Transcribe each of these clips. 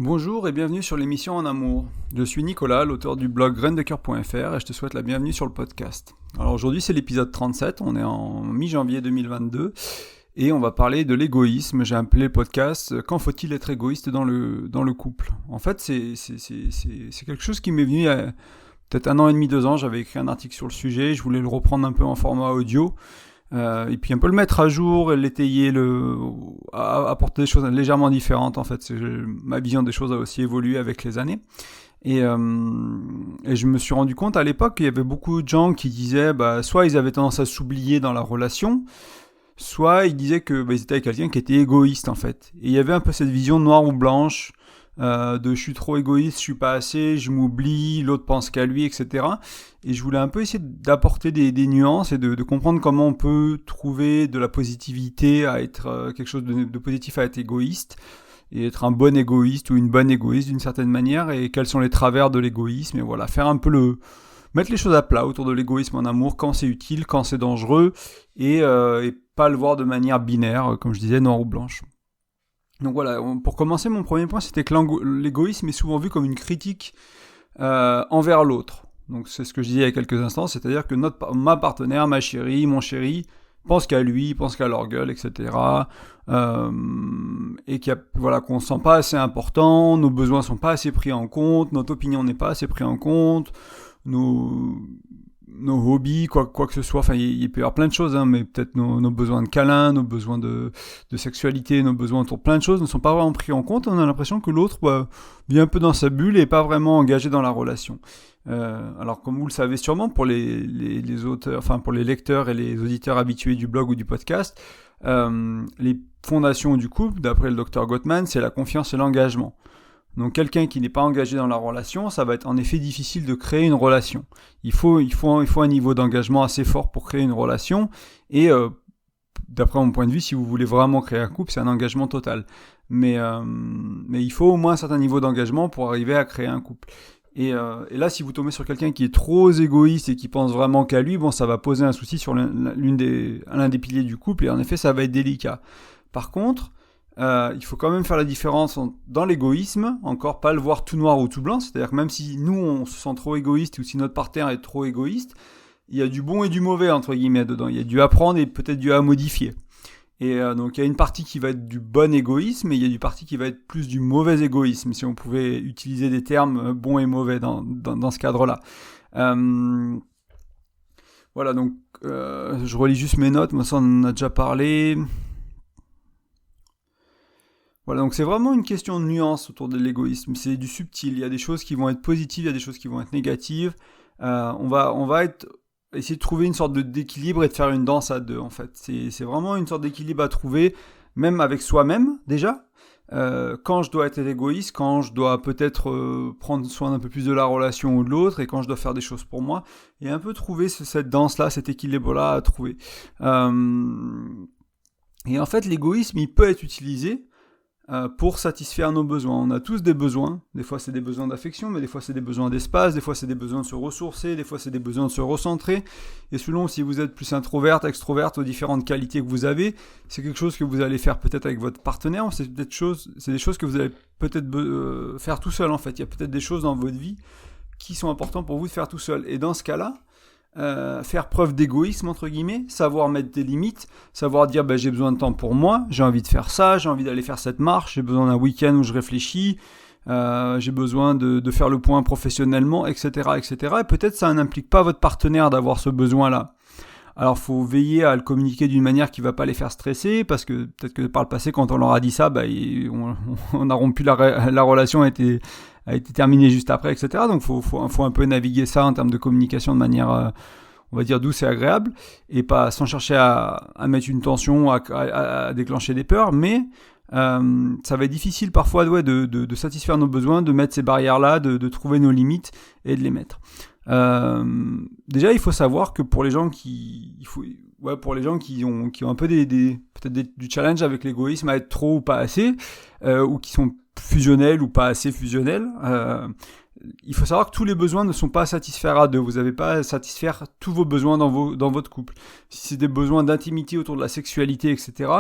Bonjour et bienvenue sur l'émission En Amour. Je suis Nicolas, l'auteur du blog graindecoeur.fr et je te souhaite la bienvenue sur le podcast. Alors aujourd'hui c'est l'épisode 37, on est en mi-janvier 2022 et on va parler de l'égoïsme. J'ai appelé le podcast « Quand faut-il être égoïste dans le couple ?» En fait c'est quelque chose qui m'est venu il y a peut-être 1 an et demi, 2 ans, j'avais écrit un article sur le sujet, je voulais le reprendre un peu en format audio. Et puis un peu le mettre à jour, l'étayer, apporter des choses légèrement différentes en fait. Ma vision des choses a aussi évolué avec les années. Et je me suis rendu compte à l'époque qu'il y avait beaucoup de gens qui disaient soit ils avaient tendance à s'oublier dans la relation, soit ils disaient que ils étaient avec quelqu'un qui était égoïste en fait. Et il y avait un peu cette vision noire ou blanche, de je suis trop égoïste, je suis pas assez, je m'oublie, l'autre pense qu'à lui, etc. Et je voulais un peu essayer d'apporter des nuances et de comprendre comment on peut trouver de la positivité à être quelque chose de positif à être égoïste et être un bon égoïste ou une bonne égoïste d'une certaine manière et quels sont les travers de l'égoïsme et voilà, faire un peu mettre les choses à plat autour de l'égoïsme en amour, quand c'est utile, quand c'est dangereux et pas le voir de manière binaire, comme je disais, noir ou blanche. Donc voilà, pour commencer, mon premier point, c'était que l'égoïsme est souvent vu comme une critique envers l'autre. Donc c'est ce que je disais il y a quelques instants, c'est-à-dire que ma partenaire, ma chérie, mon chéri, pense qu'à lui, pense qu'à leur gueule, etc. Et qu'on ne se sent pas assez important, nos besoins sont pas assez pris en compte, notre opinion n'est pas assez prise en compte, nos hobbies, quoi que ce soit, enfin il peut y avoir plein de choses, mais peut-être nos besoins de câlin, nos besoins de sexualité, nos besoins autour de plein de choses ne sont pas vraiment pris en compte. On a l'impression que l'autre vit un peu dans sa bulle et n'est pas vraiment engagé dans la relation. Alors comme vous le savez sûrement, pour les auteurs, enfin pour les lecteurs et les auditeurs habitués du blog ou du podcast, les fondations du couple, d'après le Dr Gottman, c'est la confiance et l'engagement. Donc quelqu'un qui n'est pas engagé dans la relation, ça va être en effet difficile de créer une relation. Il faut un niveau d'engagement assez fort pour créer une relation et d'après mon point de vue, si vous voulez vraiment créer un couple, c'est un engagement total. Mais il faut au moins un certain niveau d'engagement pour arriver à créer un couple. Et là, si vous tombez sur quelqu'un qui est trop égoïste et qui pense vraiment qu'à lui, ça va poser un souci sur l'un des piliers du couple et en effet, ça va être délicat. Par contre, il faut quand même faire la différence dans l'égoïsme, encore pas le voir tout noir ou tout blanc, c'est-à-dire que même si nous on se sent trop égoïste ou si notre partenaire est trop égoïste, il y a du bon et du mauvais entre guillemets dedans, il y a du à prendre et peut-être du à modifier. Et donc il y a une partie qui va être du bon égoïsme et il y a une partie qui va être plus du mauvais égoïsme, si on pouvait utiliser des termes bons et mauvais dans ce cadre-là. Voilà, donc je relis juste mes notes, moi ça on en a déjà parlé. Voilà, donc c'est vraiment une question de nuance autour de l'égoïsme, c'est du subtil, il y a des choses qui vont être positives, il y a des choses qui vont être négatives, on va essayer de trouver une sorte d'équilibre et de faire une danse à deux en fait, c'est vraiment une sorte d'équilibre à trouver, même avec soi-même déjà, quand je dois être égoïste, quand je dois peut-être prendre soin un peu plus de la relation ou de l'autre, et quand je dois faire des choses pour moi, et un peu trouver cette danse-là, cet équilibre-là à trouver. Et en fait l'égoïsme il peut être utilisé pour satisfaire nos besoins. On a tous des besoins, des fois c'est des besoins d'affection, mais des fois c'est des besoins d'espace, des fois c'est des besoins de se ressourcer, des fois c'est des besoins de se recentrer, et selon si vous êtes plus introverte, extroverte, aux différentes qualités que vous avez, c'est quelque chose que vous allez faire peut-être avec votre partenaire, ou c'est des choses que vous allez peut-être faire tout seul en fait. Il y a peut-être des choses dans votre vie qui sont importantes pour vous de faire tout seul, et dans ce cas-là, faire preuve d'égoïsme entre guillemets, savoir mettre des limites, savoir dire j'ai besoin de temps pour moi, j'ai envie de faire ça, j'ai envie d'aller faire cette marche, j'ai besoin d'un week-end où je réfléchis, j'ai besoin de faire le point professionnellement, etc. Et peut-être ça n'implique pas votre partenaire d'avoir ce besoin-là. Alors faut veiller à le communiquer d'une manière qui va pas les faire stresser, parce que peut-être que par le passé quand on leur a dit ça, on a rompu la relation a été terminée juste après, etc. Donc faut un peu naviguer ça en termes de communication de manière on va dire douce et agréable, et pas sans chercher à mettre une tension, à déclencher des peurs, mais ça va être difficile parfois de satisfaire nos besoins, de mettre ces barrières-là, de trouver nos limites et de les mettre. Déjà, il faut savoir que pour les gens qui ont un peu peut-être du challenge avec l'égoïsme à être trop ou pas assez, ou qui sont fusionnels ou pas assez fusionnels, il faut savoir que tous les besoins ne sont pas à satisfaire à deux. Vous n'avez pas à satisfaire tous vos besoins dans votre couple. Si c'est des besoins d'intimité autour de la sexualité, etc.,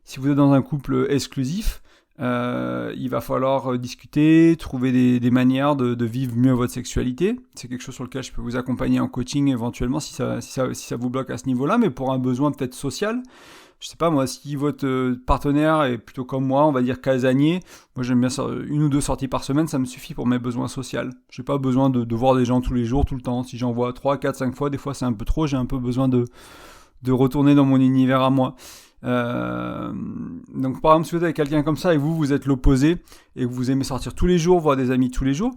si vous êtes dans un couple exclusif, Il va falloir discuter, trouver des manières de vivre mieux votre sexualité. C'est quelque chose sur lequel je peux vous accompagner en coaching éventuellement si ça vous bloque à ce niveau-là, mais pour un besoin peut-être social. Je sais pas moi, si votre partenaire est plutôt comme moi, on va dire casanier, moi j'aime bien ça, 1 ou 2 sorties par semaine, ça me suffit pour mes besoins sociaux. J'ai pas besoin de voir des gens tous les jours, tout le temps. Si j'en vois 3, 4, 5 fois, des fois c'est un peu trop, j'ai un peu besoin de retourner dans mon univers à moi. Donc par exemple si vous êtes avec quelqu'un comme ça et vous êtes l'opposé et que vous aimez sortir tous les jours, voir des amis tous les jours,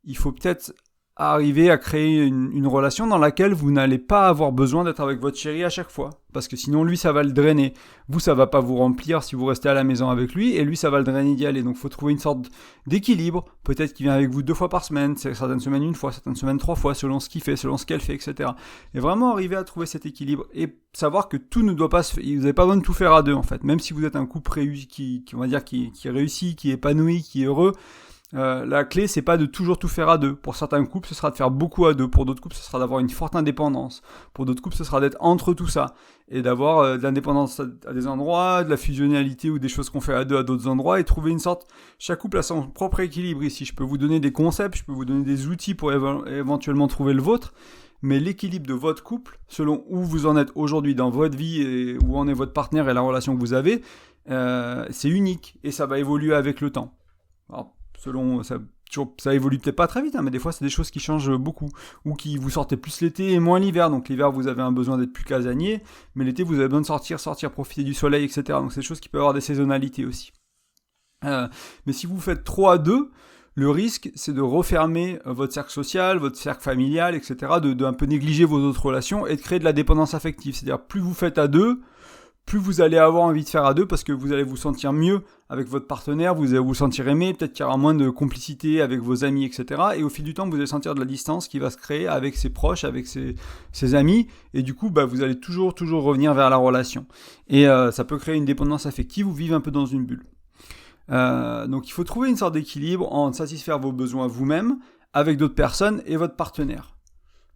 il faut peut-être arriver à créer une relation dans laquelle vous n'allez pas avoir besoin d'être avec votre chéri à chaque fois, parce que sinon lui ça va le drainer, vous ça va pas vous remplir si vous restez à la maison avec lui, et lui ça va le drainer d'y aller. Donc faut trouver une sorte d'équilibre, peut-être qu'il vient avec vous 2 fois par semaine, certaines semaines 1 fois, certaines semaines 3 fois, selon ce qu'il fait, selon ce qu'elle fait, etc. Et vraiment arriver à trouver cet équilibre et savoir que tout ne doit pas se faire, vous n'avez pas besoin de tout faire à 2 en fait, même si vous êtes un couple qui on va dire qui réussit, qui est épanoui, qui est heureux. La clé, c'est pas de toujours tout faire à 2. Pour certains couples, ce sera de faire beaucoup à 2. Pour d'autres couples, ce sera d'avoir une forte indépendance. Pour d'autres couples, ce sera d'être entre tout ça. Et d'avoir de l'indépendance à des endroits, de la fusionnalité ou des choses qu'on fait à 2 à d'autres endroits, et trouver une sorte... Chaque couple a son propre équilibre ici. Je peux vous donner des concepts, je peux vous donner des outils pour éventuellement trouver le vôtre. Mais l'équilibre de votre couple, selon où vous en êtes aujourd'hui dans votre vie, et où en est votre partenaire et la relation que vous avez, c'est unique. Et ça va évoluer avec le temps. Alors, selon ça évolue peut-être pas très vite, mais des fois c'est des choses qui changent beaucoup, ou qui vous sortez plus l'été et moins l'hiver. Donc l'hiver vous avez un besoin d'être plus casanier, mais l'été vous avez besoin de sortir, profiter du soleil, etc. Donc c'est des choses qui peuvent avoir des saisonnalités aussi. Mais si vous faites trop à 2, le risque c'est de refermer votre cercle social, votre cercle familial, etc. De un peu négliger vos autres relations et de créer de la dépendance affective. C'est-à-dire plus vous faites à 2, plus vous allez avoir envie de faire à 2 parce que vous allez vous sentir mieux avec votre partenaire, vous allez vous sentir aimé, peut-être qu'il y aura moins de complicité avec vos amis, etc. Et au fil du temps, vous allez sentir de la distance qui va se créer avec ses proches, avec ses amis, et du coup, vous allez toujours revenir vers la relation. Et ça peut créer une dépendance affective ou vivre un peu dans une bulle. Donc il faut trouver une sorte d'équilibre entre satisfaire vos besoins vous-même, avec d'autres personnes et votre partenaire.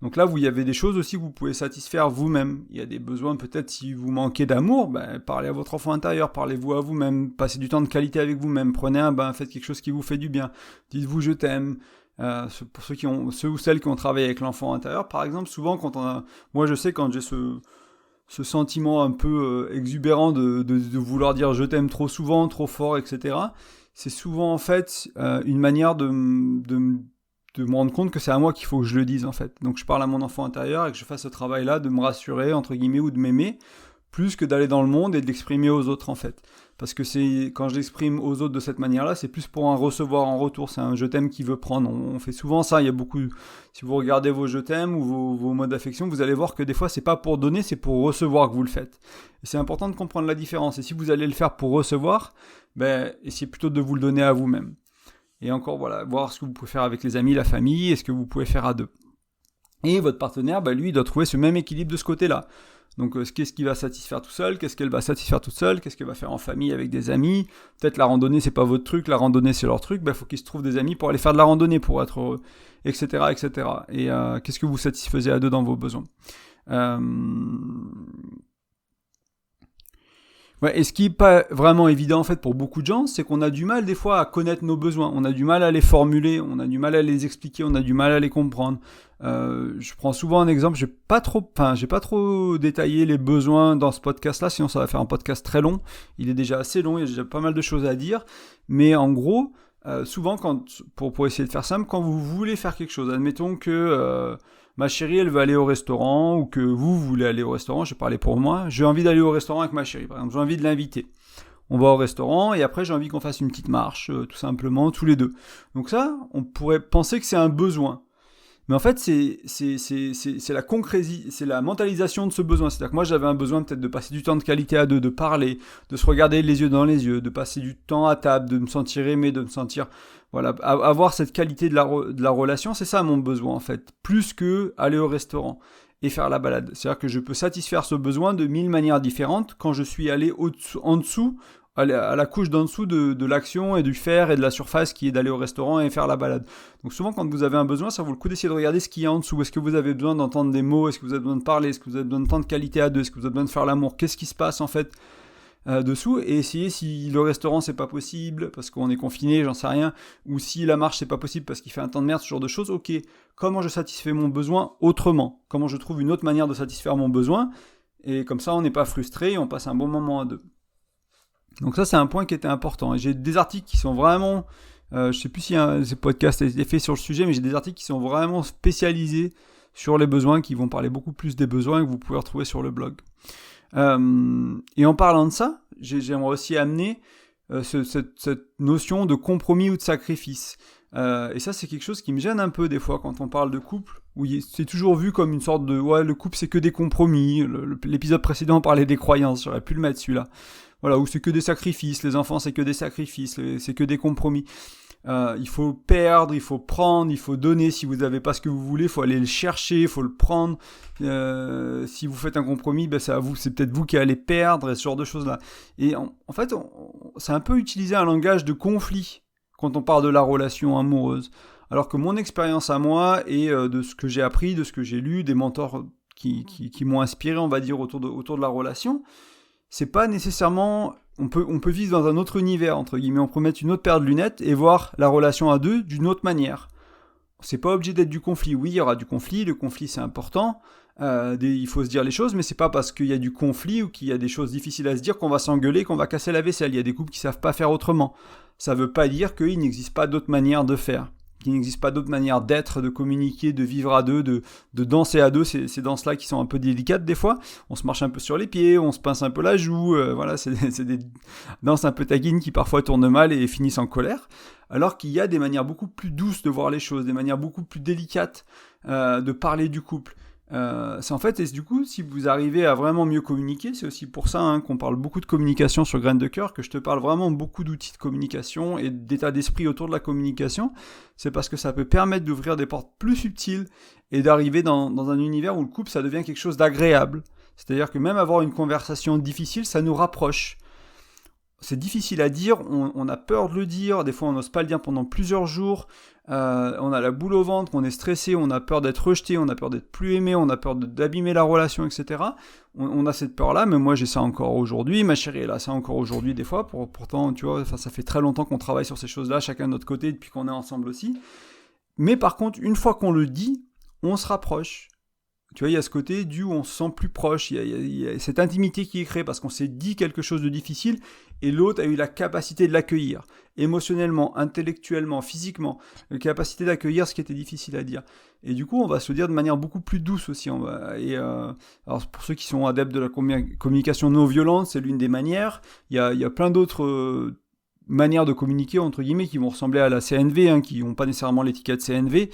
Donc là, il y avait des choses aussi que vous pouvez satisfaire vous-même. Il y a des besoins, peut-être, si vous manquez d'amour, parlez à votre enfant intérieur, parlez-vous à vous-même, passez du temps de qualité avec vous-même, prenez un bain, faites quelque chose qui vous fait du bien, dites-vous je t'aime. Pour ceux ou celles qui ont travaillé avec l'enfant intérieur, par exemple, souvent moi je sais quand j'ai ce sentiment un peu exubérant de vouloir dire je t'aime trop souvent, trop fort, etc. C'est souvent en fait une manière de me rendre compte que c'est à moi qu'il faut que je le dise en fait. Donc je parle à mon enfant intérieur et que je fasse ce travail-là de me rassurer, entre guillemets, ou de m'aimer, plus que d'aller dans le monde et de l'exprimer aux autres en fait. Parce que quand je l'exprime aux autres de cette manière-là, c'est plus pour un recevoir en retour, c'est un je t'aime qui veut prendre. On fait souvent ça, il y a beaucoup... Si vous regardez vos je t'aime ou vos modes d'affection, vous allez voir que des fois c'est pas pour donner, c'est pour recevoir que vous le faites. Et c'est important de comprendre la différence. Et si vous allez le faire pour recevoir, essayez plutôt de vous le donner à vous-même. Et encore, voilà, voir ce que vous pouvez faire avec les amis, la famille, et ce que vous pouvez faire à 2. Et votre partenaire, lui, il doit trouver ce même équilibre de ce côté-là. Donc, qu'est-ce qui va satisfaire tout seul ? Qu'est-ce qu'elle va satisfaire toute seule ? Qu'est-ce qu'elle va faire en famille avec des amis ? Peut-être la randonnée, c'est pas votre truc, la randonnée, c'est leur truc. Faut qu'ils se trouvent des amis pour aller faire de la randonnée, pour être heureux, etc., etc. Et qu'est-ce que vous satisfaisez à 2 dans vos besoins ? Et ce qui n'est pas vraiment évident en fait pour beaucoup de gens, c'est qu'on a du mal des fois à connaître nos besoins, on a du mal à les formuler, on a du mal à les expliquer, on a du mal à les comprendre. Je prends souvent un exemple, j'ai pas trop détaillé les besoins dans ce podcast-là, sinon ça va faire un podcast très long. Il est déjà assez long, il y a déjà pas mal de choses à dire, mais en gros, souvent pour essayer de faire simple, quand vous voulez faire quelque chose, admettons que ma chérie, elle veut aller au restaurant, ou que vous voulez aller au restaurant, je vais parler pour moi, j'ai envie d'aller au restaurant avec ma chérie, par exemple, j'ai envie de l'inviter. On va au restaurant, et après j'ai envie qu'on fasse une petite marche, tout simplement, tous les 2. Donc ça, on pourrait penser que c'est un besoin. Mais en fait, c'est la mentalisation de ce besoin. C'est-à-dire que moi, j'avais un besoin peut-être de passer du temps de qualité à 2, de parler, de se regarder les yeux dans les yeux, de passer du temps à table, de me sentir aimé, de me sentir... Voilà, avoir cette qualité de la relation, c'est ça mon besoin en fait, plus que aller au restaurant et faire la balade. C'est-à-dire que je peux satisfaire ce besoin de 1000 manières différentes quand je suis allé en dessous, à la couche d'en dessous de l'action et du faire et de la surface qui est d'aller au restaurant et faire la balade. Donc souvent quand vous avez un besoin, ça vaut le coup d'essayer de regarder ce qu'il y a en dessous. Est-ce que vous avez besoin d'entendre des mots ? Est-ce que vous avez besoin de parler ? Est-ce que vous avez besoin de temps de qualité à 2 ? Est-ce que vous avez besoin de faire l'amour ? Qu'est-ce qui se passe en fait ? dessous et essayer si le restaurant c'est pas possible parce qu'on est confiné, j'en sais rien, ou si la marche c'est pas possible parce qu'il fait un temps de merde, ce genre de choses. Ok, comment je satisfais mon besoin autrement? Comment je trouve une autre manière de satisfaire mon besoin? Et comme ça on n'est pas frustré et on passe un bon moment à deux. Donc ça c'est un point qui était important. Et j'ai des articles qui sont vraiment, je sais plus si ces podcasts ont été faits sur le sujet, mais j'ai des articles qui sont vraiment spécialisés sur les besoins, qui vont parler beaucoup plus des besoins que vous pouvez retrouver sur le blog. Et en parlant de ça, j'aimerais aussi amener cette notion de compromis ou de sacrifice. Et ça, c'est quelque chose qui me gêne un peu des fois quand on parle de couple, où c'est toujours vu comme une sorte de « ouais, le couple c'est que des compromis ». L'épisode précédent parlait des croyances, j'aurais pu le mettre celui-là. Voilà, où c'est que des sacrifices, les enfants c'est que des sacrifices, c'est que des compromis. Il faut perdre, il faut prendre, il faut donner. Si vous n'avez pas ce que vous voulez, il faut aller le chercher, il faut le prendre. Si vous faites un compromis, ben c'est peut-être vous qui allez perdre, et ce genre de choses-là. Et en fait, c'est un peu utiliser un langage de conflit quand on parle de la relation amoureuse. Alors que mon expérience à moi, et de ce que j'ai appris, de ce que j'ai lu, des mentors qui m'ont inspiré, on va dire, autour de la relation, c'est pas nécessairement... On peut vivre dans un autre univers, entre guillemets, on peut mettre une autre paire de lunettes et voir la relation à deux d'une autre manière. C'est pas obligé d'être du conflit. Oui, il y aura du conflit, le conflit c'est important, il faut se dire les choses, mais c'est pas parce qu'il y a du conflit ou qu'il y a des choses difficiles à se dire qu'on va s'engueuler, qu'on va casser la vaisselle. Il y a des couples qui savent pas faire autrement. Ça veut pas dire qu'il n'existe pas d'autres manières de faire, qu'il n'existe pas d'autres manières d'être, de communiquer, de vivre à deux, de danser à deux, ces danses-là qui sont un peu délicates des fois. On se marche un peu sur les pieds, on se pince un peu la joue, voilà, c'est des danses un peu taquines qui parfois tournent mal et finissent en colère. Alors qu'il y a des manières beaucoup plus douces de voir les choses, des manières beaucoup plus délicates de parler du couple. C'est en fait, et du coup, si vous arrivez à vraiment mieux communiquer, c'est aussi pour ça qu'on parle beaucoup de communication sur Graines de Cœur, que je te parle vraiment beaucoup d'outils de communication et d'état d'esprit autour de la communication, c'est parce que ça peut permettre d'ouvrir des portes plus subtiles et d'arriver dans un univers où le couple, ça devient quelque chose d'agréable. C'est-à-dire que même avoir une conversation difficile, ça nous rapproche. C'est difficile à dire, on a peur de le dire, des fois on n'ose pas le dire pendant plusieurs jours, on a la boule au ventre, on est stressé, on a peur d'être rejeté, on a peur d'être plus aimé, on a peur d'abîmer la relation, etc. On a cette peur-là, mais moi j'ai ça encore aujourd'hui, ma chérie elle a ça encore aujourd'hui des fois, pourtant tu vois, ça fait très longtemps qu'on travaille sur ces choses-là, chacun de notre côté, depuis qu'on est ensemble aussi. Mais par contre, une fois qu'on le dit, on se rapproche. Tu vois, il y a ce côté où on se sent plus proche, il y a cette intimité qui est créée parce qu'on s'est dit quelque chose de difficile et l'autre a eu la capacité de l'accueillir, émotionnellement, intellectuellement, physiquement, la capacité d'accueillir ce qui était difficile à dire. Et du coup, on va se le dire de manière beaucoup plus douce aussi. Alors pour ceux qui sont adeptes de la communication non violente, c'est l'une des manières. Il y a plein d'autres... manières de communiquer, entre guillemets, qui vont ressembler à la CNV, qui n'ont pas nécessairement l'étiquette CNV,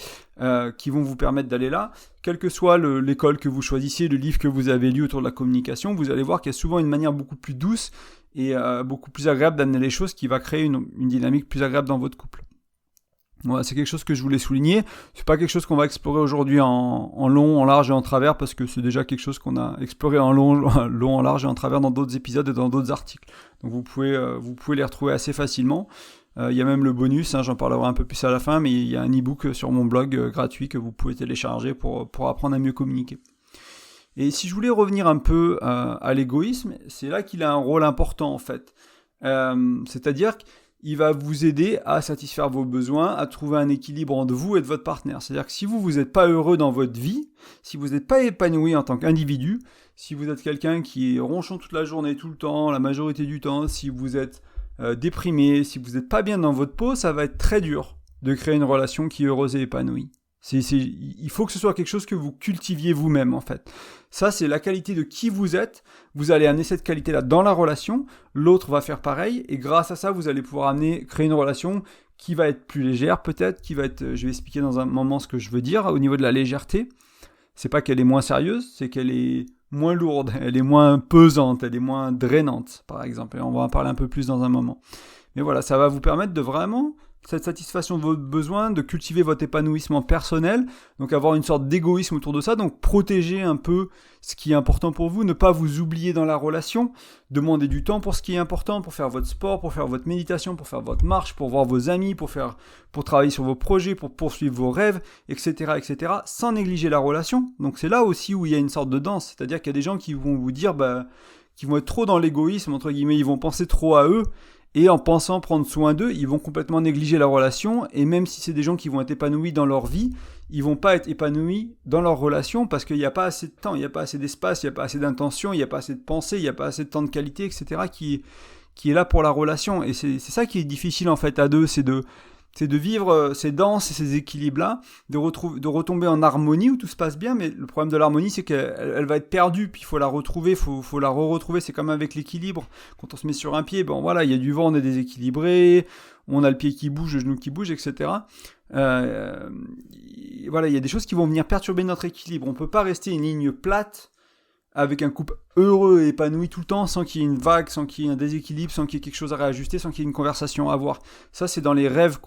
qui vont vous permettre d'aller là. Quelle que soit l'école que vous choisissez, le livre que vous avez lu autour de la communication, vous allez voir qu'il y a souvent une manière beaucoup plus douce et beaucoup plus agréable d'amener les choses qui va créer une dynamique plus agréable dans votre couple. Voilà, c'est quelque chose que je voulais souligner. C'est pas quelque chose qu'on va explorer aujourd'hui en long, en large et en travers, parce que c'est déjà quelque chose qu'on a exploré en long, en large et en travers dans d'autres épisodes et dans d'autres articles. Donc vous pouvez les retrouver assez facilement. Il y a même le bonus, j'en parlerai un peu plus à la fin, mais il y a un e-book sur mon blog gratuit que vous pouvez télécharger pour apprendre à mieux communiquer. Et si je voulais revenir un peu à l'égoïsme, c'est là qu'il a un rôle important en fait. C'est-à-dire qu'il va vous aider à satisfaire vos besoins, à trouver un équilibre entre vous et de votre partenaire. C'est-à-dire que si vous n'êtes pas heureux dans votre vie, si vous n'êtes pas épanoui en tant qu'individu, si vous êtes quelqu'un qui est ronchon toute la journée, tout le temps, la majorité du temps, si vous êtes déprimé, si vous n'êtes pas bien dans votre peau, ça va être très dur de créer une relation qui est heureuse et épanouie. Il faut que ce soit quelque chose que vous cultiviez vous-même en fait. Ça c'est la qualité de qui vous êtes, vous allez amener cette qualité-là dans la relation, l'autre va faire pareil, et grâce à ça vous allez pouvoir créer une relation qui va être plus légère peut-être, je vais expliquer dans un moment ce que je veux dire au niveau de la légèreté. C'est pas qu'elle est moins sérieuse, c'est qu'elle est moins lourde, elle est moins pesante, elle est moins drainante par exemple, et on va en parler un peu plus dans un moment. Mais voilà, ça va vous permettre de vraiment... cette satisfaction de vos besoins, de cultiver votre épanouissement personnel, donc avoir une sorte d'égoïsme autour de ça, donc protéger un peu ce qui est important pour vous, ne pas vous oublier dans la relation, demander du temps pour ce qui est important, pour faire votre sport, pour faire votre méditation, pour faire votre marche, pour voir vos amis, pour travailler sur vos projets, pour poursuivre vos rêves, etc., sans négliger la relation. Donc c'est là aussi où il y a une sorte de danse, c'est-à-dire qu'il y a des gens qui vont vous dire, qui vont être trop dans l'égoïsme, entre guillemets, ils vont penser trop à eux, et en pensant prendre soin d'eux, ils vont complètement négliger la relation, et même si c'est des gens qui vont être épanouis dans leur vie, ils vont pas être épanouis dans leur relation parce qu'il n'y a pas assez de temps, il n'y a pas assez d'espace, il n'y a pas assez d'intention, il n'y a pas assez de pensée, il n'y a pas assez de temps de qualité, etc. qui est là pour la relation. Et c'est ça qui est difficile en fait à deux, c'est de vivre ces danses et ces équilibres-là, de retomber en harmonie où tout se passe bien, mais le problème de l'harmonie, c'est qu'elle va être perdue, puis il faut la retrouver, faut la retrouver, c'est comme avec l'équilibre. Quand on se met sur un pied, bon voilà, il y a du vent, on est déséquilibré, on a le pied qui bouge, le genou qui bouge, etc. Voilà, il y a des choses qui vont venir perturber notre équilibre. On peut pas rester une ligne plate avec un couple heureux et épanoui tout le temps, sans qu'il y ait une vague, sans qu'il y ait un déséquilibre, sans qu'il y ait quelque chose à réajuster, sans qu'il y ait une conversation à avoir. Ça, c'est dans les rêves,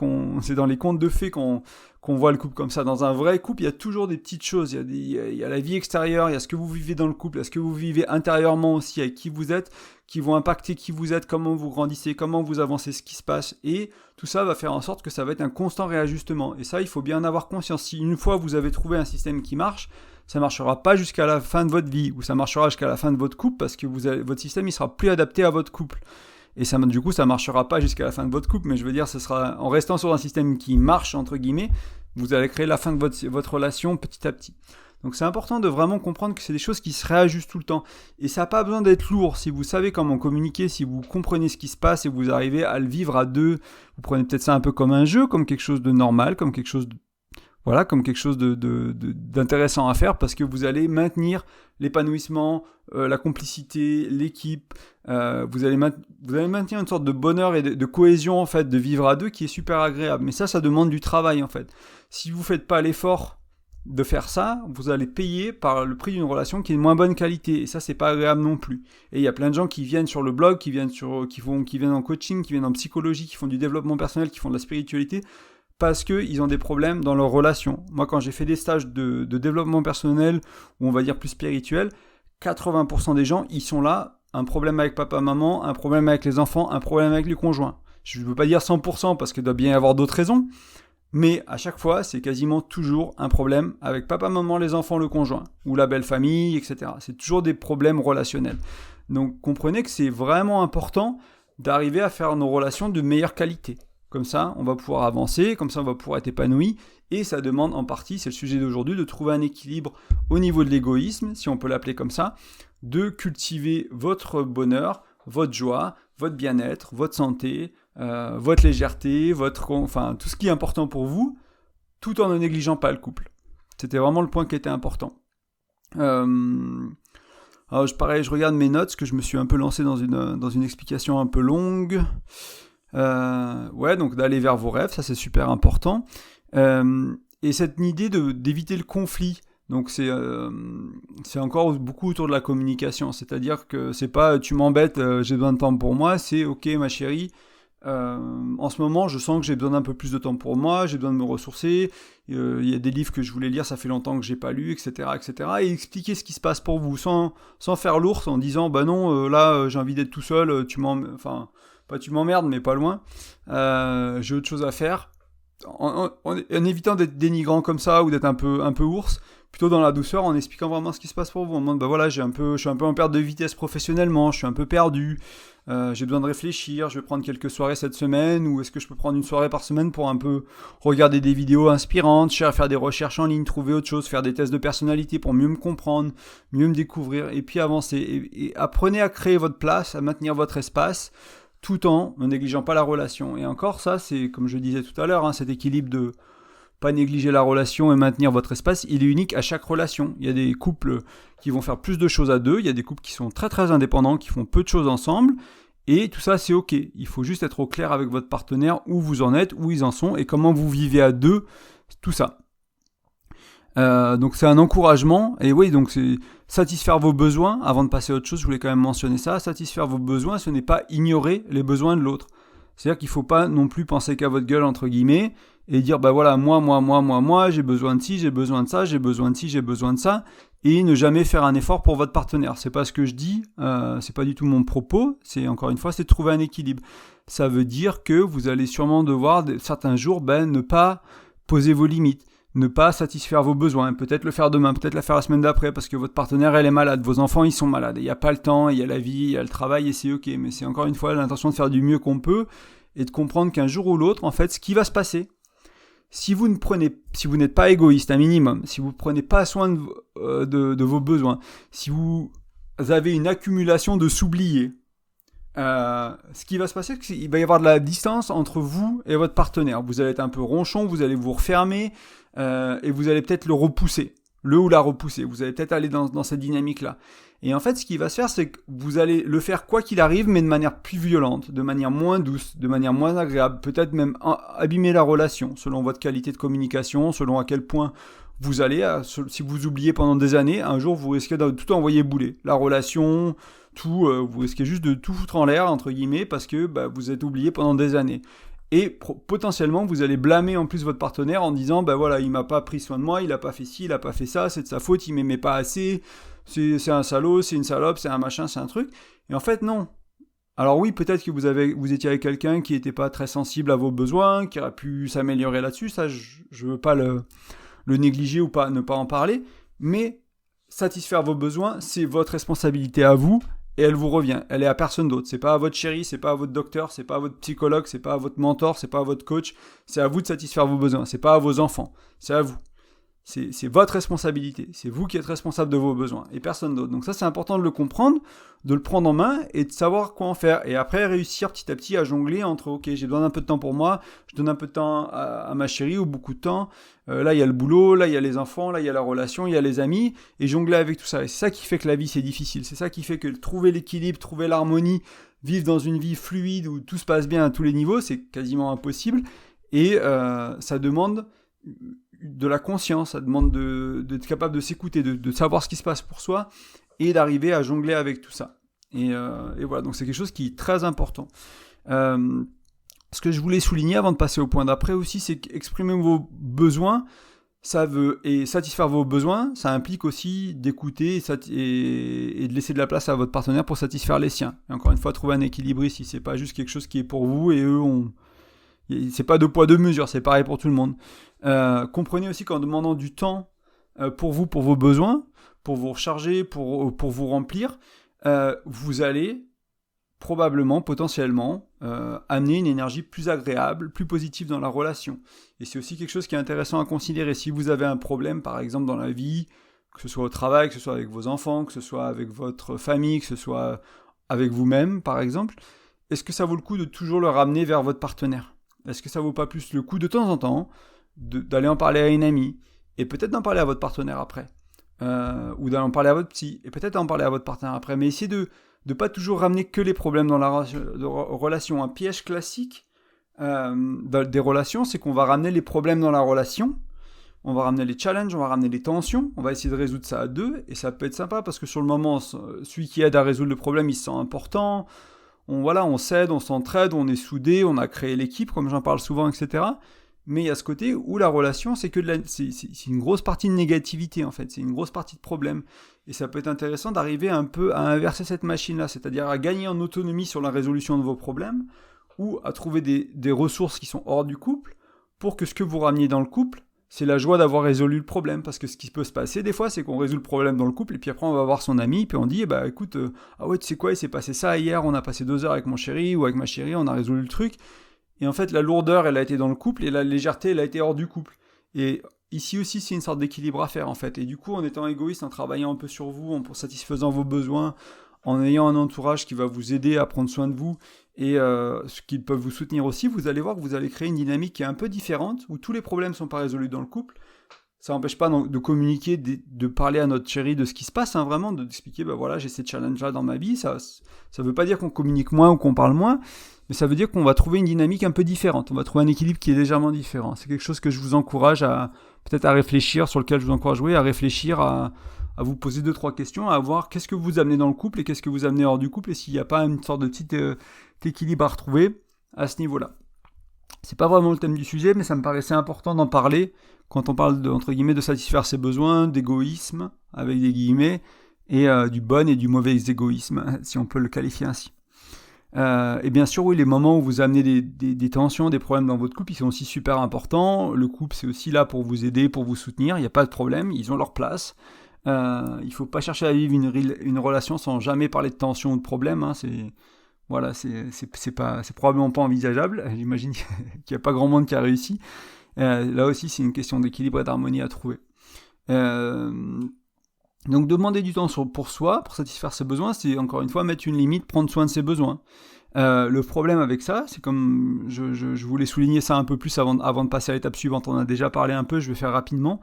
c'est dans les contes de fées qu'on voit le couple comme ça. Dans un vrai couple, il y a toujours des petites choses. Il y a la vie extérieure, il y a ce que vous vivez dans le couple, il y a ce que vous vivez intérieurement aussi, avec qui vous êtes, qui vont impacter qui vous êtes, comment vous grandissez, comment vous avancez, ce qui se passe. Et tout ça va faire en sorte que ça va être un constant réajustement. Et ça, il faut bien en avoir conscience. Si une fois vous avez trouvé un système qui marche, ça marchera pas jusqu'à la fin de votre vie, ou ça marchera jusqu'à la fin de votre couple, parce que votre système il sera plus adapté à votre couple. Et ça, du coup, ça marchera pas jusqu'à la fin de votre couple, mais je veux dire, ce sera en restant sur un système qui marche, entre guillemets, vous allez créer la fin de votre relation petit à petit. Donc c'est important de vraiment comprendre que c'est des choses qui se réajustent tout le temps. Et ça n'a pas besoin d'être lourd. Si vous savez comment communiquer, si vous comprenez ce qui se passe et vous arrivez à le vivre à deux, vous prenez peut-être ça un peu comme un jeu, comme quelque chose de normal, comme quelque chose d'intéressant à faire, parce que vous allez maintenir l'épanouissement, la complicité, l'équipe, vous allez maintenir une sorte de bonheur et de cohésion en fait, de vivre à deux qui est super agréable. Mais ça demande du travail en fait. Si vous ne faites pas l'effort de faire ça, vous allez payer par le prix d'une relation qui est de moins bonne qualité, et ça c'est pas agréable non plus. Et il y a plein de gens qui viennent sur le blog, qui viennent en coaching, qui viennent en psychologie, qui font du développement personnel, qui font de la spiritualité, parce qu'ils ont des problèmes dans leurs relations. Moi, quand j'ai fait des stages de développement personnel, ou on va dire plus spirituel, 80% des gens, ils sont là, un problème avec papa, maman, un problème avec les enfants, un problème avec les conjoints. Je ne veux pas dire 100% parce qu'il doit bien y avoir d'autres raisons, mais à chaque fois, c'est quasiment toujours un problème avec papa, maman, les enfants, le conjoint, ou la belle famille, etc. C'est toujours des problèmes relationnels. Donc, comprenez que c'est vraiment important d'arriver à faire nos relations de meilleure qualité. Comme ça, on va pouvoir avancer, comme ça, on va pouvoir être épanoui. Et ça demande en partie, c'est le sujet d'aujourd'hui, de trouver un équilibre au niveau de l'égoïsme, si on peut l'appeler comme ça, de cultiver votre bonheur, votre joie, votre bien-être, votre santé, votre légèreté, tout ce qui est important pour vous, tout en ne négligeant pas le couple. C'était vraiment le point qui était important. Alors, je regarde mes notes, parce que je me suis un peu lancé dans une explication un peu longue. Donc d'aller vers vos rêves, ça c'est super important. Et cette idée d'éviter le conflit, donc c'est encore beaucoup autour de la communication, c'est-à-dire que c'est pas tu m'embêtes, j'ai besoin de temps pour moi, c'est ok ma chérie, en ce moment je sens que j'ai besoin d'un peu plus de temps pour moi, j'ai besoin de me ressourcer, il y a des livres que je voulais lire, ça fait longtemps que j'ai pas lu, etc., et expliquer ce qui se passe pour vous, sans faire l'ours, en disant bah non, là j'ai envie d'être tout seul, pas tu m'emmerdes, mais pas loin. J'ai autre chose à faire. En évitant d'être dénigrant comme ça ou d'être un peu ours, plutôt dans la douceur, en expliquant vraiment ce qui se passe pour vous. En mode, bah voilà, je suis un peu en perte de vitesse professionnellement, je suis un peu perdu, j'ai besoin de réfléchir, je vais prendre quelques soirées cette semaine, ou est-ce que je peux prendre une soirée par semaine pour un peu regarder des vidéos inspirantes, faire des recherches en ligne, trouver autre chose, faire des tests de personnalité pour mieux me comprendre, mieux me découvrir, et puis avancer. Et apprenez à créer votre place, à maintenir votre espace, tout en ne négligeant pas la relation. Et encore, ça, c'est, comme je disais tout à l'heure, cet équilibre de pas négliger la relation et maintenir votre espace, il est unique à chaque relation. Il y a des couples qui vont faire plus de choses à deux, il y a des couples qui sont très très indépendants, qui font peu de choses ensemble, et tout ça, c'est ok. Il faut juste être au clair avec votre partenaire, où vous en êtes, où ils en sont, et comment vous vivez à deux, tout ça. Donc c'est un encouragement, et oui, donc c'est satisfaire vos besoins. Avant de passer à autre chose, je voulais quand même mentionner ça. Satisfaire vos besoins, ce n'est pas ignorer les besoins de l'autre. C'est-à-dire qu'il ne faut pas non plus penser qu'à votre gueule, entre guillemets, et dire bah voilà, moi, j'ai besoin de ci, j'ai besoin de ça, j'ai besoin de ci, j'ai besoin de ça, et ne jamais faire un effort pour votre partenaire. C'est pas ce que je dis, c'est pas du tout mon propos, c'est encore une fois, c'est de trouver un équilibre. Ça veut dire que vous allez sûrement devoir, certains jours, ne pas poser vos limites, ne pas satisfaire vos besoins, peut-être le faire demain, peut-être le faire la semaine d'après, parce que votre partenaire, elle est malade, vos enfants, ils sont malades, il n'y a pas le temps, il y a la vie, il y a le travail, et c'est ok, mais c'est encore une fois l'intention de faire du mieux qu'on peut, et de comprendre qu'un jour ou l'autre, en fait, ce qui va se passer, si vous n'êtes pas égoïste, un minimum, si vous ne prenez pas soin de vos besoins, si vous avez une accumulation de s'oublier, ce qui va se passer, c'est qu'il va y avoir de la distance entre vous et votre partenaire. Vous allez être un peu ronchon, vous allez vous refermer et vous allez peut-être le repousser, le ou la repousser. Vous allez peut-être aller dans cette dynamique-là. Et en fait, ce qui va se faire, c'est que vous allez le faire quoi qu'il arrive, mais de manière plus violente, de manière moins douce, de manière moins agréable, peut-être même abîmer la relation, selon votre qualité de communication, selon à quel point vous allez, si vous oubliez pendant des années, un jour vous risquez de tout envoyer bouler. La relation, tout, vous risquez juste de tout foutre en l'air, entre guillemets, parce que vous êtes oublié pendant des années. Et potentiellement, vous allez blâmer en plus votre partenaire en disant, voilà, il m'a pas pris soin de moi, il a pas fait ci, il a pas fait ça, c'est de sa faute, il m'aimait pas assez, c'est un salaud, c'est une salope, c'est un machin, c'est un truc. Et en fait, non. Alors oui, peut-être que vous étiez avec quelqu'un qui n'était pas très sensible à vos besoins, qui aurait pu s'améliorer là-dessus, ça, je veux pas le négliger ou pas, ne pas en parler, mais satisfaire vos besoins, c'est votre responsabilité à vous, et elle vous revient, elle est à personne d'autre, c'est pas à votre chéri, c'est pas à votre docteur, c'est pas à votre psychologue, c'est pas à votre mentor, c'est pas à votre coach, c'est à vous de satisfaire vos besoins, c'est pas à vos enfants, c'est à vous. C'est votre responsabilité, c'est vous qui êtes responsable de vos besoins, et personne d'autre. Donc ça, c'est important de le comprendre, de le prendre en main, et de savoir quoi en faire. Et après, réussir petit à petit à jongler entre, ok, j'ai besoin d'un peu de temps pour moi, je donne un peu de temps à ma chérie, ou beaucoup de temps, là, il y a le boulot, là, il y a les enfants, là, il y a la relation, il y a les amis, et jongler avec tout ça. Et c'est ça qui fait que la vie, c'est difficile, c'est ça qui fait que trouver l'équilibre, trouver l'harmonie, vivre dans une vie fluide, où tout se passe bien à tous les niveaux, c'est quasiment impossible, et ça demande de la conscience, ça demande d'être capable de s'écouter, de savoir ce qui se passe pour soi et d'arriver à jongler avec tout ça. Et voilà, donc c'est quelque chose qui est très important. Ce que je voulais souligner avant de passer au point d'après aussi, c'est qu'exprimer vos besoins, et satisfaire vos besoins, ça implique aussi d'écouter et de laisser de la place à votre partenaire pour satisfaire les siens. Et encore une fois, trouver un équilibre ici, c'est pas juste quelque chose qui est pour vous et eux c'est pas deux poids deux mesures, c'est pareil pour tout le monde. Comprenez aussi qu'en demandant du temps pour vous, pour vos besoins, pour vous recharger, pour vous remplir, vous allez probablement, potentiellement, amener une énergie plus agréable, plus positive dans la relation. Et c'est aussi quelque chose qui est intéressant à considérer. Si vous avez un problème, par exemple, dans la vie, que ce soit au travail, que ce soit avec vos enfants, que ce soit avec votre famille, que ce soit avec vous-même, par exemple, est-ce que ça vaut le coup de toujours le ramener vers votre partenaire ? Est-ce que ça vaut pas plus le coup de temps en temps d'aller en parler à une amie, et peut-être d'en parler à votre partenaire après, ou d'aller en parler à votre psy, et peut-être d'en parler à votre partenaire après, mais essayez de ne pas toujours ramener que les problèmes dans la relation. Un piège classique des relations, c'est qu'on va ramener les problèmes dans la relation, on va ramener les challenges, on va ramener les tensions, on va essayer de résoudre ça à deux, et ça peut être sympa, parce que sur le moment, celui qui aide à résoudre le problème, il se sent important, on s'aide, on s'entraide, on est soudés, on a créé l'équipe, comme j'en parle souvent, etc. Mais il y a ce côté où la relation, c'est une grosse partie de négativité, en fait. C'est une grosse partie de problème. Et ça peut être intéressant d'arriver un peu à inverser cette machine-là, c'est-à-dire à gagner en autonomie sur la résolution de vos problèmes, ou à trouver des ressources qui sont hors du couple, pour que ce que vous rameniez dans le couple, c'est la joie d'avoir résolu le problème. Parce que ce qui peut se passer, des fois, c'est qu'on résout le problème dans le couple, et puis après, on va voir son ami, puis on dit, écoute, ah ouais, tu sais quoi, il s'est passé ça hier, on a passé 2 heures avec mon chéri, ou avec ma chérie, on a résolu le truc. Et en fait, la lourdeur, elle a été dans le couple, et la légèreté, elle a été hors du couple. Et ici aussi, c'est une sorte d'équilibre à faire, en fait. Et du coup, en étant égoïste, en travaillant un peu sur vous, en satisfaisant vos besoins, en ayant un entourage qui va vous aider à prendre soin de vous, et ce qui peut vous soutenir aussi, vous allez voir que vous allez créer une dynamique qui est un peu différente, où tous les problèmes ne sont pas résolus dans le couple. Ça n'empêche pas de communiquer, de parler à notre chérie de ce qui se passe, vraiment, d'expliquer, voilà, j'ai ces challenges-là dans ma vie. Ça ne veut pas dire qu'on communique moins ou qu'on parle moins, mais ça veut dire qu'on va trouver une dynamique un peu différente. On va trouver un équilibre qui est légèrement différent. C'est quelque chose que je vous encourage peut-être à réfléchir, sur lequel je vous encourage à réfléchir, à vous poser 2-3 questions, à voir qu'est-ce que vous amenez dans le couple et qu'est-ce que vous amenez hors du couple, et s'il n'y a pas une sorte de petit équilibre à retrouver à ce niveau-là. C'est pas vraiment le thème du sujet, mais ça me paraissait important d'en parler quand on parle entre guillemets de satisfaire ses besoins, d'égoïsme avec des guillemets, et du bon et du mauvais égoïsme, si on peut le qualifier ainsi. Et bien sûr, oui, les moments où vous amenez des tensions, des problèmes dans votre couple, ils sont aussi super importants. Le couple, c'est aussi là pour vous aider, pour vous soutenir. Il n'y a pas de problème, ils ont leur place. Il ne faut pas chercher à vivre une relation sans jamais parler de tensions ou de problèmes. Hein. C'est probablement pas envisageable. J'imagine qu'il n'y a pas grand monde qui a réussi. Là aussi, c'est une question d'équilibre et d'harmonie à trouver. Donc demander du temps pour soi, pour satisfaire ses besoins, c'est encore une fois mettre une limite, prendre soin de ses besoins. Le problème avec ça, c'est comme je voulais souligner ça un peu plus avant de passer à l'étape suivante, on a déjà parlé un peu, je vais faire rapidement,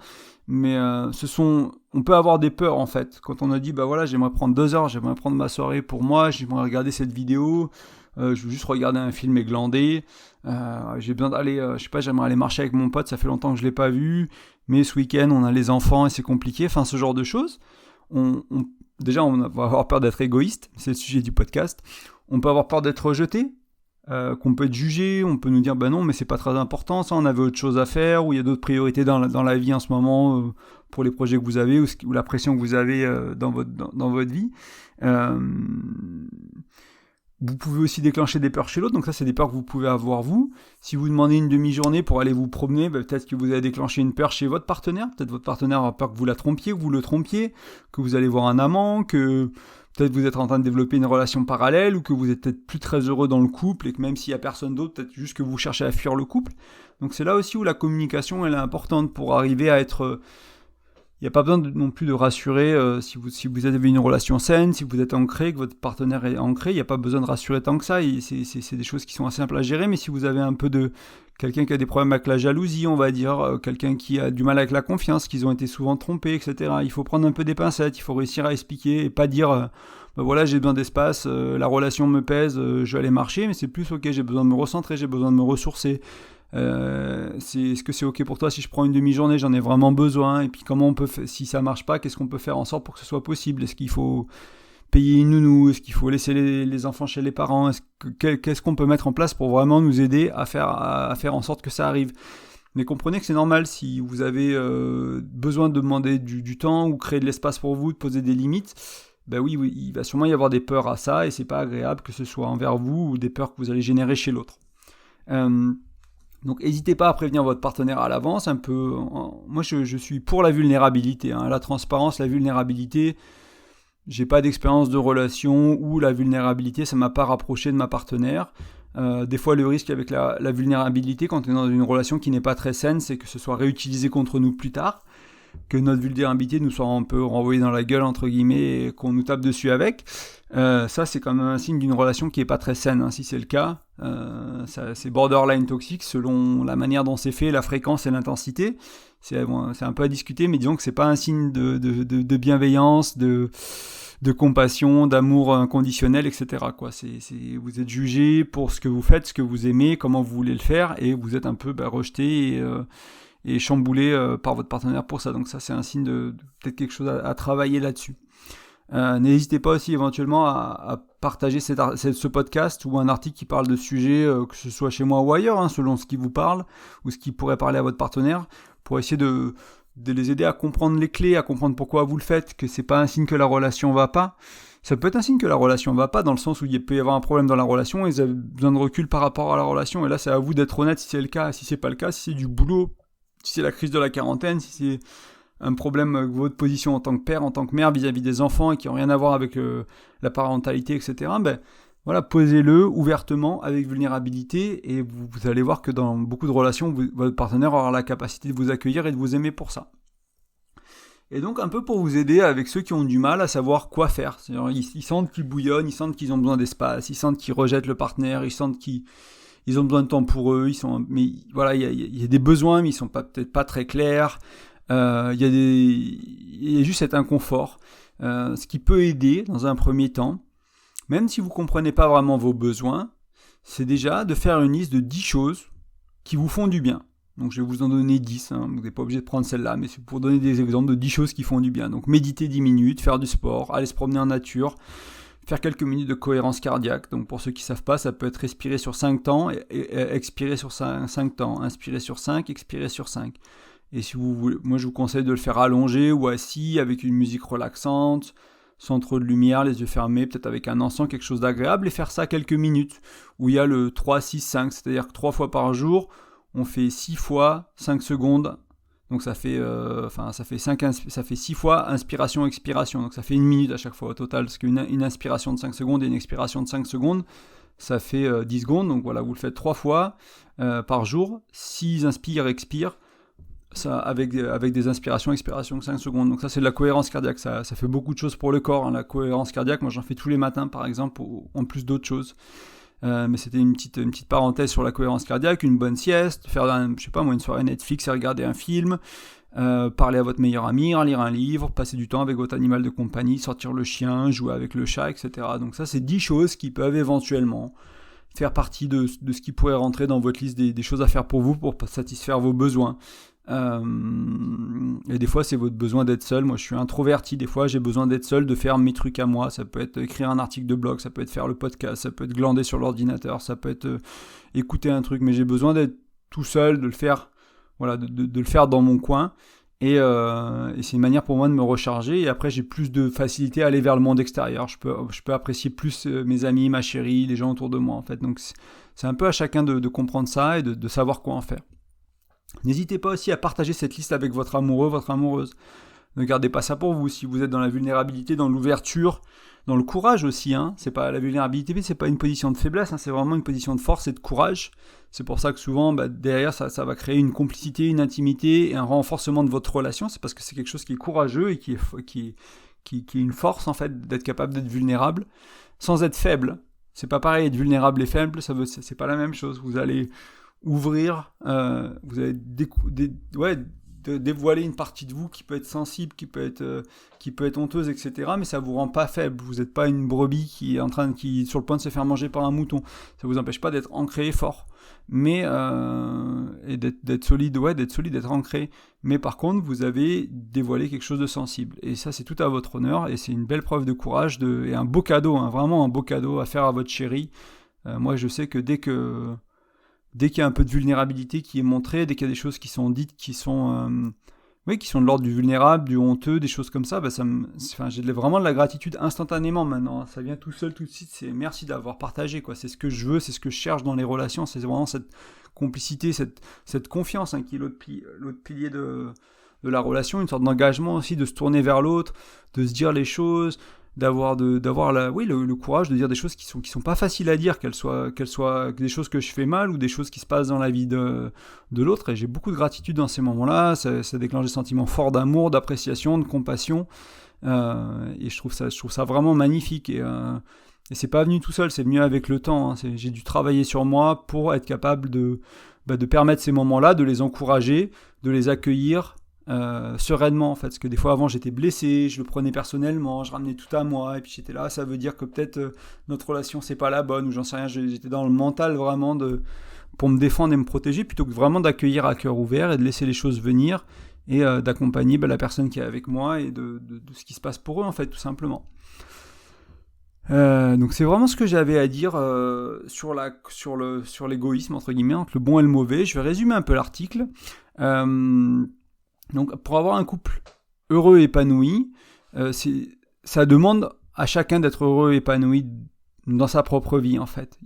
mais on peut avoir des peurs en fait, quand on a dit bah voilà j'aimerais prendre 2 heures, j'aimerais prendre ma soirée pour moi, j'aimerais regarder cette vidéo, je veux juste regarder un film et glander, j'ai besoin d'aller, je sais pas, j'aimerais aller marcher avec mon pote, ça fait longtemps que je l'ai pas vu, mais ce week-end on a les enfants et c'est compliqué, enfin ce genre de choses. Déjà on va avoir peur d'être égoïste, c'est le sujet du podcast. On peut avoir peur d'être rejeté, qu'on peut être jugé, on peut nous dire bah non mais c'est pas très important, ça on avait autre chose à faire, ou il y a d'autres priorités dans la vie en ce moment pour les projets que vous avez ou la pression que vous avez dans votre vie. Vous pouvez aussi déclencher des peurs chez l'autre, donc ça c'est des peurs que vous pouvez avoir vous. Si vous demandez une demi-journée pour aller vous promener, peut-être que vous avez déclenché une peur chez votre partenaire, peut-être votre partenaire a peur que vous la trompiez, que vous le trompiez, que vous allez voir un amant, que peut-être vous êtes en train de développer une relation parallèle, ou que vous êtes peut-être plus très heureux dans le couple, et que même s'il n'y a personne d'autre, peut-être juste que vous cherchez à fuir le couple. Donc c'est là aussi où la communication elle est importante pour arriver à être... Il n'y a pas besoin non plus de rassurer si vous avez une relation saine, si vous êtes ancré, que votre partenaire est ancré, il n'y a pas besoin de rassurer tant que ça, c'est des choses qui sont assez simples à gérer, mais si vous avez un peu de... quelqu'un qui a des problèmes avec la jalousie, on va dire, quelqu'un qui a du mal avec la confiance, qu'ils ont été souvent trompés, etc. Il faut prendre un peu des pincettes, il faut réussir à expliquer et pas dire bah voilà j'ai besoin d'espace, la relation me pèse, je vais aller marcher, mais c'est plus ok, j'ai besoin de me recentrer, j'ai besoin de me ressourcer. Est-ce que c'est ok pour toi si je prends une demi-journée, j'en ai vraiment besoin, et puis comment on peut si ça marche pas, qu'est-ce qu'on peut faire en sorte pour que ce soit possible, est-ce qu'il faut payer une nounou, est-ce qu'il faut laisser les enfants chez les parents, qu'est-ce qu'on peut mettre en place pour vraiment nous aider à faire en sorte que ça arrive. Mais comprenez que c'est normal si vous avez besoin de demander du temps ou créer de l'espace pour vous, de poser des limites. Ben oui, il va sûrement y avoir des peurs à ça et c'est pas agréable que ce soit envers vous ou des peurs que vous allez générer chez l'autre. Donc n'hésitez pas à prévenir votre partenaire à l'avance. Moi je suis pour la vulnérabilité, hein. La transparence, la vulnérabilité. J'ai pas d'expérience de relation où la vulnérabilité ça m'a pas rapproché de ma partenaire. Des fois le risque avec la vulnérabilité quand on est dans une relation qui n'est pas très saine, c'est que ce soit réutilisé contre nous plus tard, que notre vulnérabilité nous soit un peu renvoyée dans la gueule entre guillemets et qu'on nous tape dessus avec. Ça c'est quand même un signe d'une relation qui est pas très saine, hein. Si c'est le cas, c'est borderline toxique selon la manière dont c'est fait, la fréquence et l'intensité. C'est un peu à discuter, mais disons que c'est pas un signe de bienveillance, de compassion, d'amour inconditionnel, etc. Vous êtes jugé pour ce que vous faites, ce que vous aimez, comment vous voulez le faire, et vous êtes un peu rejeté et chamboulé par votre partenaire pour ça. Donc ça, c'est un signe de peut-être quelque chose à travailler là-dessus. N'hésitez pas aussi éventuellement à partager ce podcast ou un article qui parle de sujets, que ce soit chez moi ou ailleurs, hein, selon ce qui vous parle ou ce qui pourrait parler à votre partenaire, pour essayer de les aider à comprendre les clés, à comprendre pourquoi vous le faites, que c'est pas un signe que la relation va pas. Ça peut être un signe que la relation va pas, dans le sens où il peut y avoir un problème dans la relation et vous avez besoin de recul par rapport à la relation, et là c'est à vous d'être honnête si c'est le cas, si c'est pas le cas, si c'est du boulot, si c'est la crise de la quarantaine, si c'est un problème avec votre position en tant que père, en tant que mère vis-à-vis des enfants et qui n'ont rien à voir avec la parentalité, etc. Voilà, posez-le ouvertement avec vulnérabilité et vous allez voir que dans beaucoup de relations, votre partenaire aura la capacité de vous accueillir et de vous aimer pour ça. Et donc un peu pour vous aider avec ceux qui ont du mal à savoir quoi faire. C'est-à-dire, ils sentent qu'ils bouillonnent, ils sentent qu'ils ont besoin d'espace, ils sentent qu'ils rejettent le partenaire, ils sentent qu'ils ont besoin de temps pour eux, mais voilà, il y a des besoins, mais ils sont peut-être pas très clairs. Il y a juste cet inconfort. Ce qui peut aider dans un premier temps, même si vous ne comprenez pas vraiment vos besoins, c'est déjà de faire une liste de 10 choses qui vous font du bien. Donc je vais vous en donner 10, hein. Vous n'êtes pas obligé de prendre celle-là, mais c'est pour donner des exemples de 10 choses qui font du bien. Donc méditer 10 minutes, faire du sport, aller se promener en nature, faire quelques minutes de cohérence cardiaque. Donc pour ceux qui ne savent pas, ça peut être respirer sur 5 temps et expirer sur 5 temps. Inspirer sur 5, expirer sur 5. Et si vous voulez, moi je vous conseille de le faire allongé ou assis avec une musique relaxante, sans trop de lumière, les yeux fermés, peut-être avec un encens, quelque chose d'agréable, et faire ça quelques minutes, où il y a le 3, 6, 5, c'est-à-dire que 3 fois par jour, on fait 6 fois 5 secondes, donc ça fait 6 fois inspiration-expiration, donc ça fait 1 minute à chaque fois au total, parce qu'une inspiration de 5 secondes et une expiration de 5 secondes, ça fait 10 secondes, donc voilà, vous le faites 3 fois par jour, 6 inspire, expire, ça, avec des inspirations, expirations de 5 secondes. Donc ça, c'est de la cohérence cardiaque. Ça fait beaucoup de choses pour le corps. Hein. La cohérence cardiaque, moi, j'en fais tous les matins, par exemple, en plus d'autres choses. Mais c'était une petite parenthèse sur la cohérence cardiaque. Une bonne sieste, faire, une soirée Netflix et regarder un film, parler à votre meilleur ami, lire un livre, passer du temps avec votre animal de compagnie, sortir le chien, jouer avec le chat, etc. Donc ça, c'est 10 choses qui peuvent éventuellement faire partie de ce qui pourrait rentrer dans votre liste des choses à faire pour vous, pour satisfaire vos besoins. Et des fois c'est votre besoin d'être seul. Moi je suis introverti, des fois j'ai besoin d'être seul, de faire mes trucs à moi. Ça peut être écrire un article de blog, ça peut être faire le podcast, ça peut être glander sur l'ordinateur, ça peut être écouter un truc, mais j'ai besoin d'être tout seul, de le faire, voilà, de le faire dans mon coin. Et c'est une manière pour moi de me recharger, et après j'ai plus de facilité à aller vers le monde extérieur. Je peux apprécier plus mes amis, ma chérie, les gens autour de moi en fait. Donc c'est un peu à chacun de comprendre ça et de savoir quoi en faire. N'hésitez pas aussi à partager cette liste avec votre amoureux, votre amoureuse. Ne gardez pas ça pour vous. Si vous êtes dans la vulnérabilité, dans l'ouverture, dans le courage aussi, hein. C'est pas la vulnérabilité, mais c'est pas une position de faiblesse, hein. C'est vraiment une position de force et de courage. C'est pour ça que souvent, derrière, ça va créer une complicité, une intimité et un renforcement de votre relation. C'est parce que c'est quelque chose qui est courageux et qui est une force en fait d'être capable d'être vulnérable sans être faible. C'est pas pareil, être vulnérable et faible, c'est pas la même chose. Vous allez ouvrir, vous allez dévoiler une partie de vous qui peut être sensible, qui peut être honteuse, etc. Mais ça vous rend pas faible. Vous n'êtes pas une brebis qui est sur le point de se faire manger par un mouton. Ça vous empêche pas d'être ancré et fort, mais et d'être solide, d'être ancré. Mais par contre, vous avez dévoilé quelque chose de sensible. Et ça, c'est tout à votre honneur. Et c'est une belle preuve de courage et un beau cadeau, hein, vraiment un beau cadeau à faire à votre chérie. Moi, je sais que dès qu'il y a un peu de vulnérabilité qui est montrée, dès qu'il y a des choses qui sont dites qui sont de l'ordre du vulnérable, du honteux, des choses comme ça, j'ai vraiment de la gratitude instantanément maintenant. Ça vient tout seul, tout de suite. C'est merci d'avoir partagé, quoi. C'est ce que je veux, c'est ce que je cherche dans les relations. C'est vraiment cette complicité, cette confiance, hein, qui est l'autre pilier de la relation, une sorte d'engagement aussi, de se tourner vers l'autre, de se dire les choses, d'avoir le courage de dire des choses qui sont pas faciles à dire, qu'elles soient des choses que je fais mal ou des choses qui se passent dans la vie de l'autre. Et j'ai beaucoup de gratitude dans ces moments-là. Ça déclenche des sentiments forts d'amour, d'appréciation, de compassion, et je trouve ça vraiment magnifique. Et c'est pas venu tout seul, c'est venu avec le temps, hein. J'ai dû travailler sur moi pour être capable de permettre ces moments-là, de les encourager, de les accueillir sereinement en fait, parce que des fois avant j'étais blessé, je le prenais personnellement, je ramenais tout à moi, et puis j'étais là, ça veut dire que peut-être notre relation c'est pas la bonne, ou j'en sais rien, j'étais dans le mental vraiment pour me défendre et me protéger, plutôt que vraiment d'accueillir à cœur ouvert et de laisser les choses venir, et d'accompagner la personne qui est avec moi et de ce qui se passe pour eux en fait, tout simplement. Donc c'est vraiment ce que j'avais à dire sur l'égoïsme entre guillemets, entre le bon et le mauvais. Je vais résumer un peu l'article. Donc, pour avoir un couple heureux et épanoui, ça demande à chacun d'être heureux et épanoui dans sa propre vie, en fait.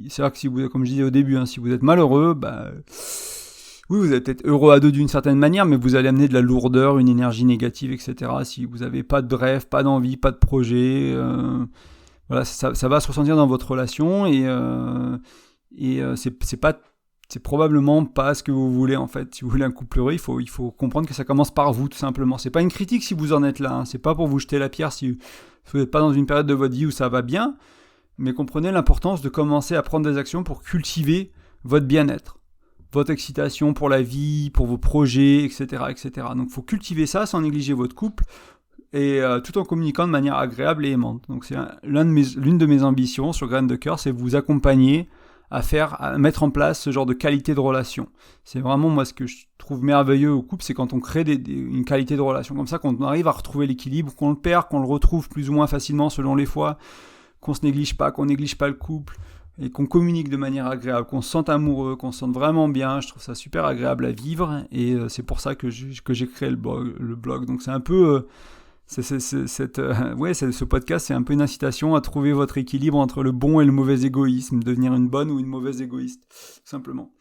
C'est vrai que si vous, comme je disais au début, hein, si vous êtes malheureux, oui, vous êtes peut-être heureux à deux d'une certaine manière, mais vous allez amener de la lourdeur, une énergie négative, etc. Si vous n'avez pas de rêve, pas d'envie, pas de projet, voilà, ça va se ressentir dans votre relation, et c'est probablement pas ce que vous voulez en fait. Si vous voulez un couple heureux, il faut comprendre que ça commence par vous, tout simplement. C'est pas une critique si vous en êtes là, hein. C'est pas pour vous jeter la pierre si vous n'êtes pas dans une période de votre vie où ça va bien, mais comprenez l'importance de commencer à prendre des actions pour cultiver votre bien-être, votre excitation pour la vie, pour vos projets, etc., etc. Donc il faut cultiver ça sans négliger votre couple, et tout en communiquant de manière agréable et aimante. Donc c'est l'une de mes ambitions sur Graines de Cœur, c'est vous accompagner à mettre en place ce genre de qualité de relation. C'est vraiment moi ce que je trouve merveilleux au couple, c'est quand on crée une qualité de relation comme ça, qu'on arrive à retrouver l'équilibre, qu'on le perd, qu'on le retrouve plus ou moins facilement selon les fois, qu'on se néglige pas, qu'on néglige pas le couple, et qu'on communique de manière agréable, qu'on se sente amoureux, qu'on se sente vraiment bien. Je trouve ça super agréable à vivre, et c'est pour ça que j'ai créé le blog. Donc c'est un peu Ce podcast, c'est un peu une incitation à trouver votre équilibre entre le bon et le mauvais égoïsme, devenir une bonne ou une mauvaise égoïste, tout simplement.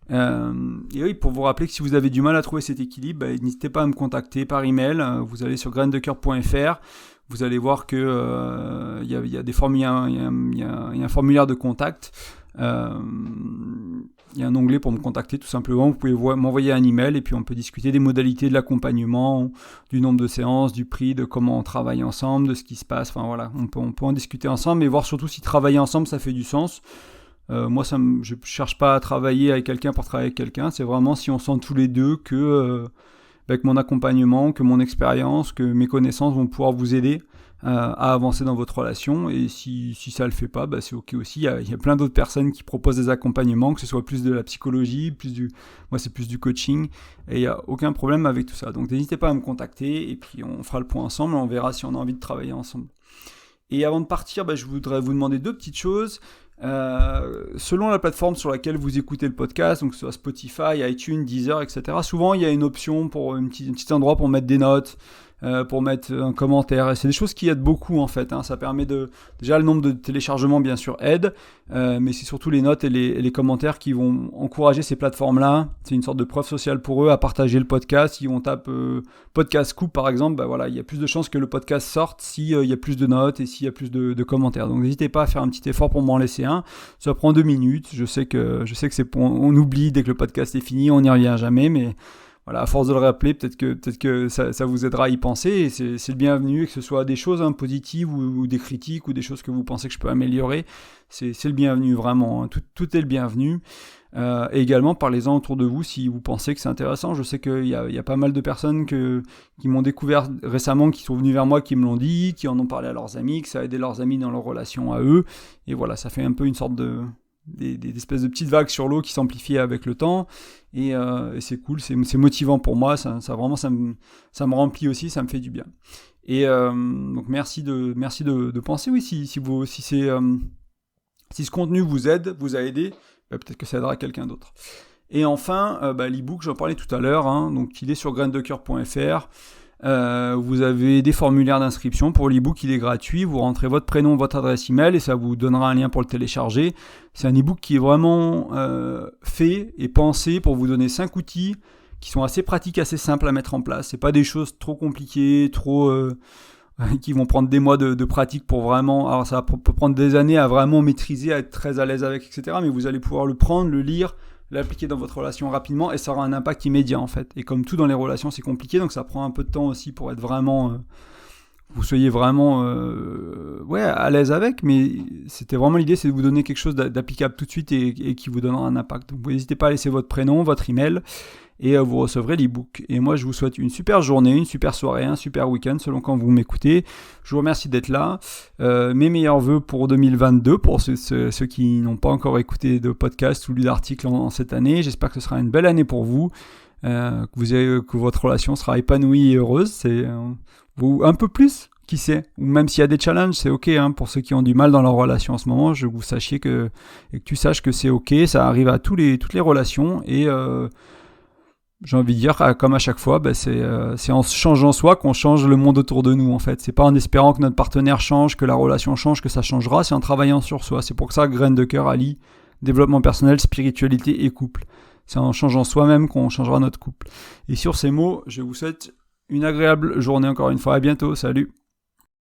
Et oui, pour vous rappeler que si vous avez du mal à trouver cet équilibre, n'hésitez pas à me contacter par email. Vous allez sur graindecoeur.fr, vous allez voir que y a des formulaires, il y a un formulaire de contact. Il y a un onglet pour me contacter tout simplement. Vous pouvez m'envoyer un email et puis on peut discuter des modalités de l'accompagnement, du nombre de séances, du prix, de comment on travaille ensemble, de ce qui se passe. Enfin voilà, on peut en discuter ensemble et voir surtout si travailler ensemble ça fait du sens. Moi, je ne cherche pas à travailler avec quelqu'un pour travailler avec quelqu'un. C'est vraiment si on sent tous les deux que mon accompagnement, que mon expérience, que mes connaissances vont pouvoir vous aider à avancer dans votre relation. Et si ça ne le fait pas, c'est ok aussi. Il y a plein d'autres personnes qui proposent des accompagnements, que ce soit plus de la psychologie, moi c'est plus du coaching. Et il n'y a aucun problème avec tout ça. Donc n'hésitez pas à me contacter et puis on fera le point ensemble. On verra si on a envie de travailler ensemble. Et avant de partir, je voudrais vous demander 2 petites choses. Selon la plateforme sur laquelle vous écoutez le podcast, donc que ce soit Spotify, iTunes, Deezer, etc., souvent il y a une option pour un petit endroit pour mettre des notes, pour mettre un commentaire, et c'est des choses qui aident beaucoup en fait, ça permet déjà le nombre de téléchargements bien sûr aide, mais c'est surtout les notes et les commentaires qui vont encourager ces plateformes là, c'est une sorte de preuve sociale pour eux à partager le podcast. Si on tape podcast scoop par exemple, il y a plus de chances que le podcast sorte s'il y a plus de notes et s'il y a plus de commentaires, donc n'hésitez pas à faire un petit effort pour m'en laisser un. Ça prend 2 minutes, je sais que on oublie dès que le podcast est fini, on n'y revient jamais, mais voilà, à force de le rappeler, peut-être que ça vous aidera à y penser, et c'est le bienvenu, que ce soit des choses positives ou des critiques ou des choses que vous pensez que je peux améliorer, c'est le bienvenu vraiment, tout est le bienvenu. Et également, parlez-en autour de vous si vous pensez que c'est intéressant. Je sais qu'il y a pas mal de personnes qui m'ont découvert récemment, qui sont venues vers moi, qui me l'ont dit, qui en ont parlé à leurs amis, que ça a aidé leurs amis dans leur relation à eux, et voilà, ça fait un peu une sorte des espèces de petites vagues sur l'eau qui s'amplifient avec le temps, et c'est cool, c'est motivant pour moi, ça me remplit aussi, ça me fait du bien. Et donc merci de penser, oui, si ce contenu vous a aidé, peut-être que ça aidera quelqu'un d'autre. Et enfin, l'e-book, j'en parlais tout à l'heure, donc il est sur graindecoeur.fr. Vous avez des formulaires d'inscription pour l'e-book, il est gratuit, vous rentrez votre prénom, votre adresse email et ça vous donnera un lien pour le télécharger. C'est un e-book qui est vraiment fait et pensé pour vous donner 5 outils qui sont assez pratiques, assez simples à mettre en place. C'est pas des choses trop compliquées, qui vont prendre des mois de pratique pour vraiment... Alors ça peut prendre des années à vraiment maîtriser, à être très à l'aise avec, etc. Mais vous allez pouvoir le prendre, le lire, l'appliquer dans votre relation rapidement et ça aura un impact immédiat en fait. Et comme tout dans les relations, c'est compliqué, donc ça prend un peu de temps aussi pour être vraiment... vous soyez vraiment à l'aise avec, mais c'était vraiment l'idée, c'est de vous donner quelque chose d'applicable tout de suite et qui vous donnera un impact. Donc n'hésitez pas à laisser votre prénom, votre email, et vous recevrez l'e-book. Et moi, je vous souhaite une super journée, une super soirée, un super week-end, selon quand vous m'écoutez. Je vous remercie d'être là. Mes meilleurs vœux pour 2022, pour ceux qui n'ont pas encore écouté de podcast ou lu d'articles en cette année. J'espère que ce sera une belle année pour vous, que votre relation sera épanouie et heureuse. Ou un peu plus, qui sait. Ou même s'il y a des challenges, c'est ok, pour ceux qui ont du mal dans leur relation en ce moment, et que tu saches que c'est ok, ça arrive à toutes les relations, et j'ai envie de dire, comme à chaque fois, c'est en changeant soi qu'on change le monde autour de nous en fait. C'est pas en espérant que notre partenaire change, que la relation change, que ça changera, c'est en travaillant sur soi. C'est pour ça que Graines de Cœur allie développement personnel, spiritualité et couple. C'est en changeant soi-même qu'on changera notre couple. Et sur ces mots, je vous souhaite une agréable journée encore une fois. À bientôt, salut.